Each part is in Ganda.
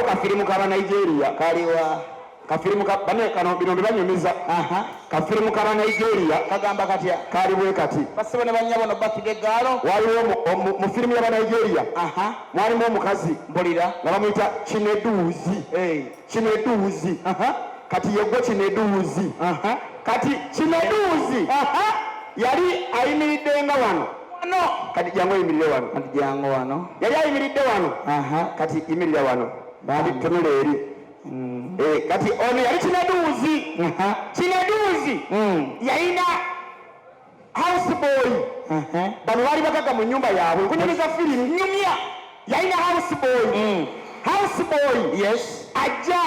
Kafirimu kaba Nigeria kaliwa kafirimu kabane kano bino banyumiza kafirimu kaba Nigeria kagamba katya kaliwe kati basebone banyabo no bakide galo waliwo mu firimu ya Nigeria mwalimu omukazi mbolira nabamuyita Chineduzi Chineduzi kati yego Chineduzi kati Chineduzi yali ayimiriddenga wano kati jango yimirire wano kati jango wano yali ayimiridde wano kati yimirira wano bali tunuleri kati ono yali Chineduzi Chineduzi yalina house boy bano wali bakaga mu nyumba yaabwe kunyumiza filimu nyumya yalina house boy yes ajja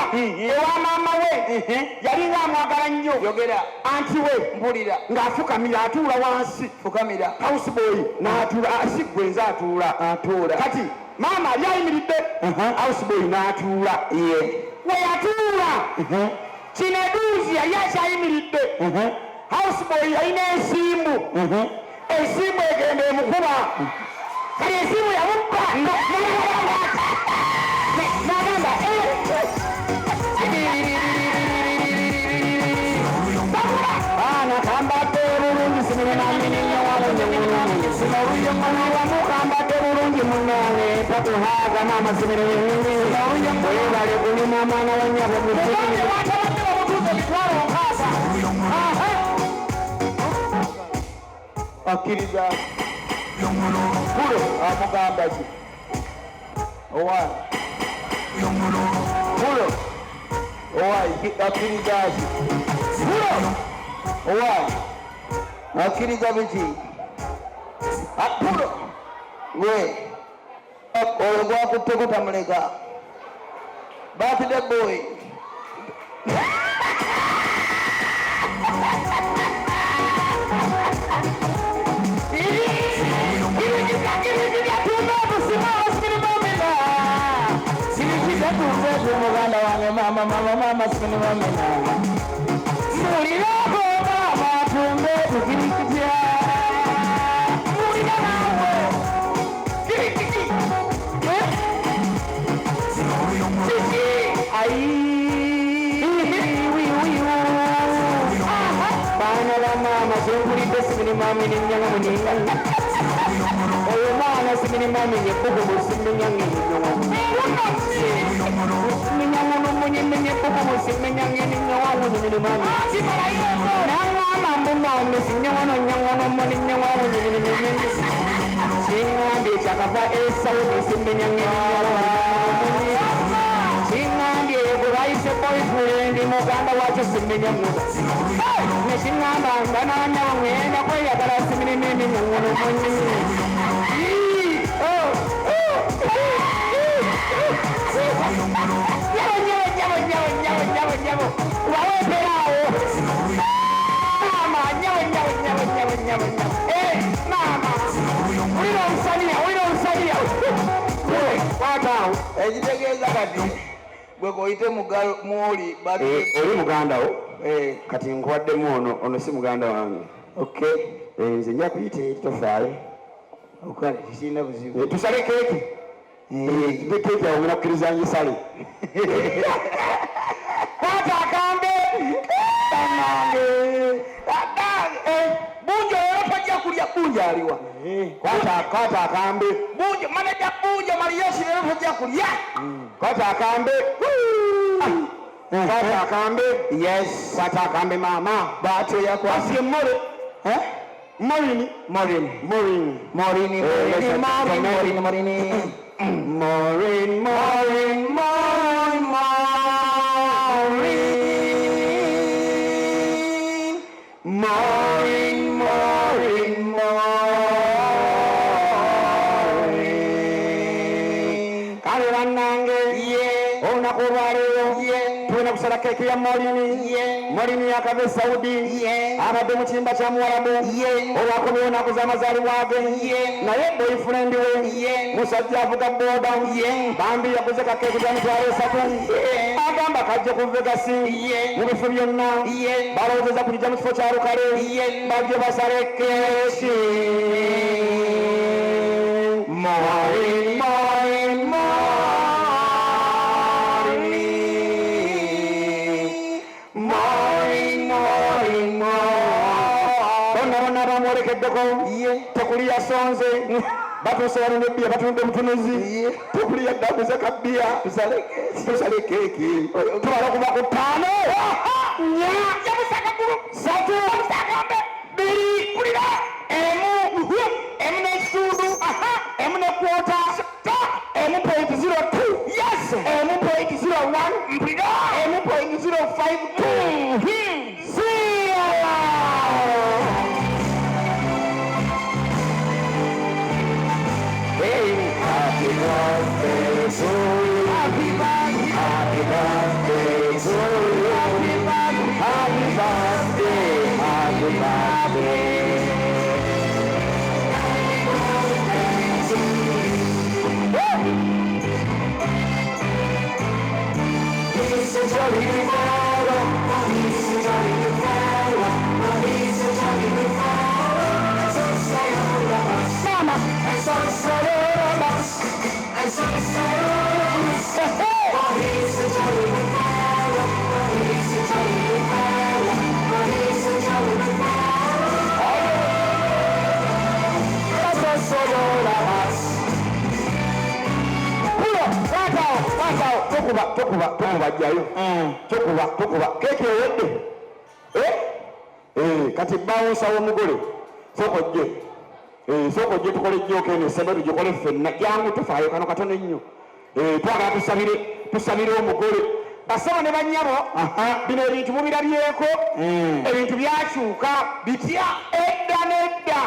ewa mama we yalinga amwagala nnyo yogera anti we mpulira ng'afukamira atuula wansi fukamira house boy n'atuula asigwenza atuula kati mama ali ayimiridde house boy n'atuula we yatuula Chineduzi yali akyayimiridde house boy yalina ensimbu egenda emukuba kali ensimbu yamuppa n'agamba kambadde bulungi simulinamini nyawalo kambadde bulungi munange tatuhaaga n'amasimiro webale kulima mwana wanyabo akkiriza kulo amugamba ki owa kulo owa akkiriza ki kulo owa akkiriza biki kulo we oyo gwakutte kutamuleka batide boy muganda wange mama sikini mamena mulirako mama tumbe tukirikitya mulira nawe kirikiti bana ba mama sengulidde sikini mamini nyanga muninga oyo mwana sikini mamini kukubu siminyange nyonga minyangono munyenye kuko musimenyange ninyawangu nyine mama nangama mbona sinyangono nyangono munyenyawangu nyine singambi chakava esaudi simenyange singambi ekuvaise boyfriend muganda wacho simenyangu nesingamba ngananya ngenda kweyagala simenyange nyangono munyenye ekitegeeza kati gwe koyite mwoli oli muganda wo kati nkuwaddemu ono si muganda wange Okay. Nze nja kuyita tofaayo. Okale tisina buzibu. Tusale keeki. Keeki awo ngina kukkiriza ngisale. Kwata akambe. Bunja oyo tojja kulya bunja aliwa. Kwata akambe. Bunja manaja bunja Mariyosi lero tojja kulya. Kwata akambe. Kwata akambe. Yes. Kwata akambe mama. Bato yako asiye mole. Morini. Kale bannange ona kubaleo tuna kusala keke ya Morini yakave Saudi abadde mu kimba kya Muwarabu olwakubiona kuzamazali wage naye boyfriend we musajja avuga boda bambi yaguze kakeke kya mitwalo 3 agamba kajje ku Vegas mu bifu byonna balowooza kujja mu kifo kya lukale bajje basale keke tekuli yasonze batuuse balina ebbiya batunudde mutunuzi tekuli yaddaguze kabbiya tusale keeki tubala okuva ku 5 yamusakagulu 3 2 kulira emu n'ekitundu emu ne kwota emu 0.02 yes emu 0.01 mpulira emu 0.052 tokuba jjayo tokuba keeki ewedde kati bawunsa w'omugole sooka ojje tukole ejjooka eno essembe tugikole ffenna jangu tufaayo kano katono ennyo twagala tusabire omugole basaba ne bannyabo bino ebintu mubirabyeko ebintu byakyuka bitya edda nedda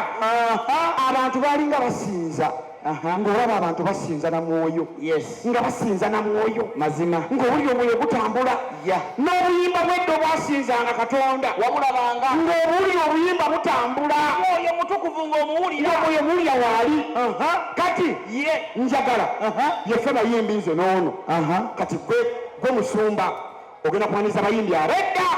abantu balinga basinza ng'olaba abantu basinza na mwoyo nga basinza na mwoyo mazima ng'owulira omwoyo gutambula n'obuyimba bwedda obwasinzanga Katonda wabulabanga ng'owulira obuyimba butambula mwoyo mutukuvu ng'omuwulira ng'omwoyo muwulira waali kati njagala yeffe bayimbi nze n'ono kati gwe musumba ogenda kuwaniza bayimbi abedda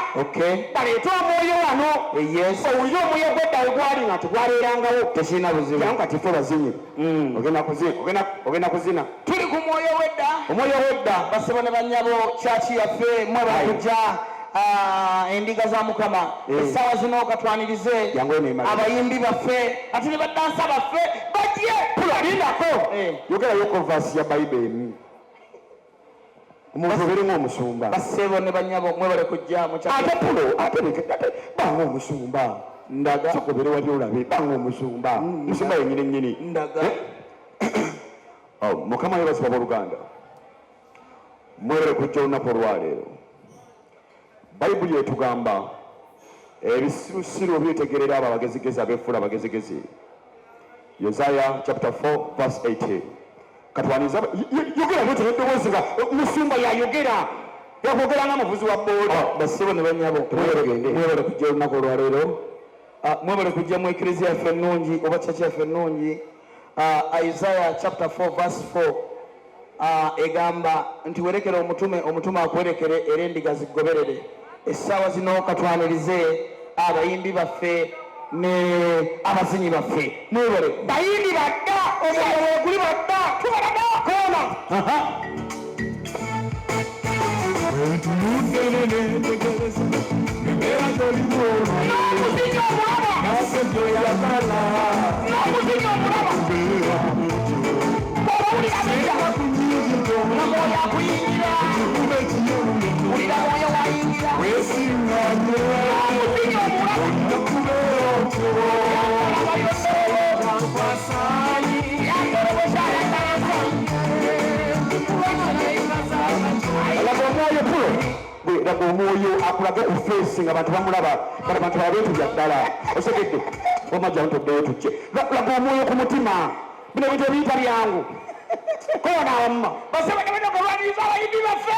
baleeta omwoyo wano owulire omwoyo gwedda wegwali nga tegwaleerangawo tekirina buzibu jangu kati ffe bazinyi ogenda kuzina tuli ku mwoyo wedda omwoyo wedda basebo ne bannyabo kyaki yaffe mwe bakujja endiga za Mukama essaawa zino katwanirize abayimbi baffe ate ne baddansa baffe bajje tulalindako yogerayo konvasi ya bayibuli emu omuntu oberimu omusumba basebo ne banyabo mwebale kujja ate pulo ate banga omusumba ndaga sokobere wali olabe banga omusumba musumba yennyini ndaga Mukama yebaziba b'Oluganda mwebale kujja olunaku olwaleero bayibuli etugamba ebisirusiru byetegerera abo abagezigezi abeefuula abagezigezi Yesaya chapter 4 verse 18 katwaniza yogera bwete eddoboozi nga musumba yakwogera nga muvuzi wa booda basibo ne banyabo mwebale kujja olunaku olwaleero mwebale kujja mu eklezia yaffe ennungi oba kyaki yaffe ennungi Isaiah chapter 4 verse 4 egamba nti werekere omutume akwerekere era endiga ziggoberere essaawa zino katwanirize abayimbi baffe ne abazinyi baffe mwebale bayimbi badda omuliro weeguli badda tubalada koona n'omuzinyi omulaba n'omuzinyi omulaba bw'obawulira bidda na mwoyo akuyingira wulira mwoyo wayingira n'omuzinyi laga omwoyo akulaga ofeesi nga bantu bamulaba kale bantu babetulya ddala osegedde omajja ntoddeyo tujje laga omwoyo ku mutima bino bintu ebiyita byangu koona wamma basebaebaokulwaniriza abayimbi baffe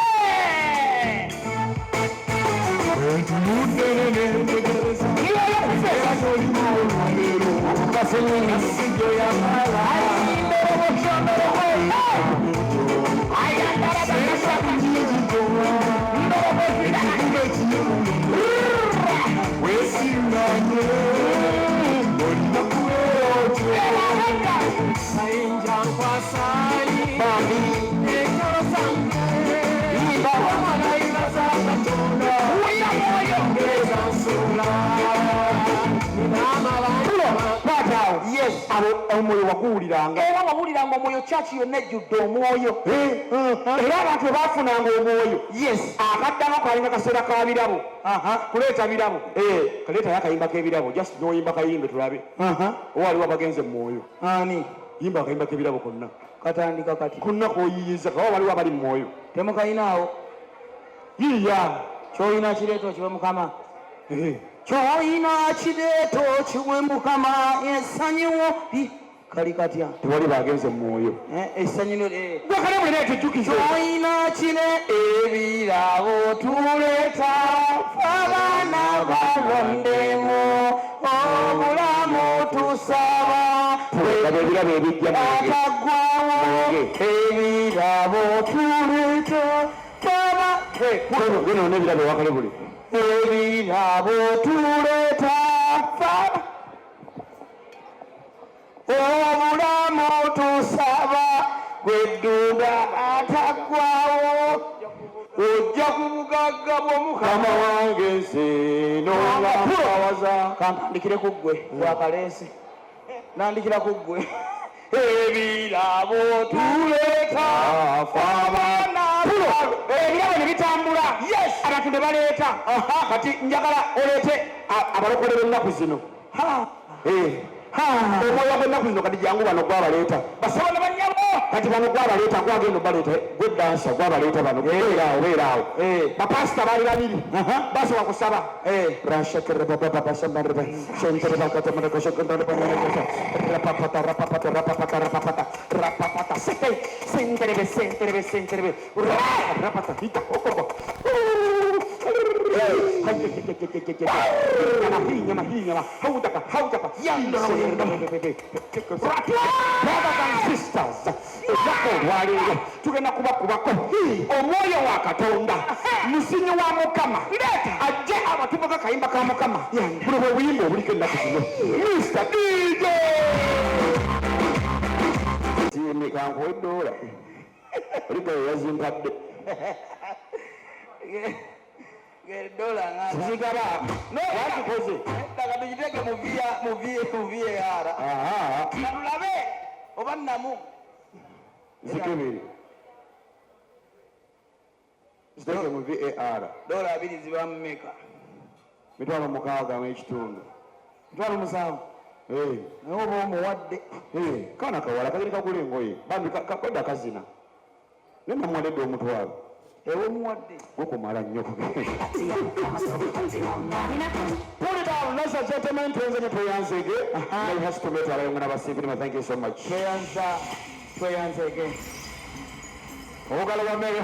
omwoyo waguwuliranga era wawuliranga omwoyo kyaki yonna ejjudde omwoyo era abantu baafunanga omwoyo akaddako kalinga kaseera ka birabo kuleeta birabo kaleetayo akayimba k'ebirabo just noyimba kayimbe tulabe owaliwo abagenze mu mwoyo ani yimba akayimba k'ebirabo konna katandika kati konna koyiyiza kawa waliwo abali mu mwoyo temukayinaawo yiya kyoyina kireeto kiwe mukama kyoyina kireeto kiwe mukama essanyiwo kali katya tewali bagenze mu mwoyo essanyu gwakale bwera ekijjukizo kyoyina kire ebirabo tuleeta abaana balondemu obulamu tusaba ebirabo ebijja atagwawo ebirabo tuleeta geno nebirabo ewakale buli ebirabo tuleeta obulamu tusaba gwedduga atagwawo ojja ku bugagga bw'omukama wange nsinoawaza kantandikire ku ggwe wakaleesi nandikira ku ggwe ebirabo tuleeta abaana ebirabo ne bitambula abantu ne baleeta kati njagala oleete abalokole b'ennaku zino omwoyo gw'ennaku zino kati jangu bano gwabaleeta basaba ne bannyabo kati bano gwabaleeta gwagenda baleeta gwedansa gwabaleeta bano beeraawo bapasita baali babiri basoba kusaba tugenda kubakubako omwoyo wa katonda musinyi wa mukama ajje abatuboka kayimba ka mukama buno bwe buyimba obuliko ennaku zino Mr. DJ kankuwedoola oligayo yazimpadde zigaba wakikoze daga tugiteke muviye yara nalulabe oba namu zikebere ziteke mu VAR dola 2 ziba mmeka mitwalo 6 mu ekitundu mitwalo 7 naye oba omuwadde kaana kawala kagenda kagula engoye bambi kakoda kazina nenamwaledde omutwalo ewe muwadde gukumala nnyo Put it down, ladies and gentlemen, tuenzanye tweyanzege naye has to meet abayongo n'abasiibirima. Thank you so much. Tweyanzege obugalo bwa Mary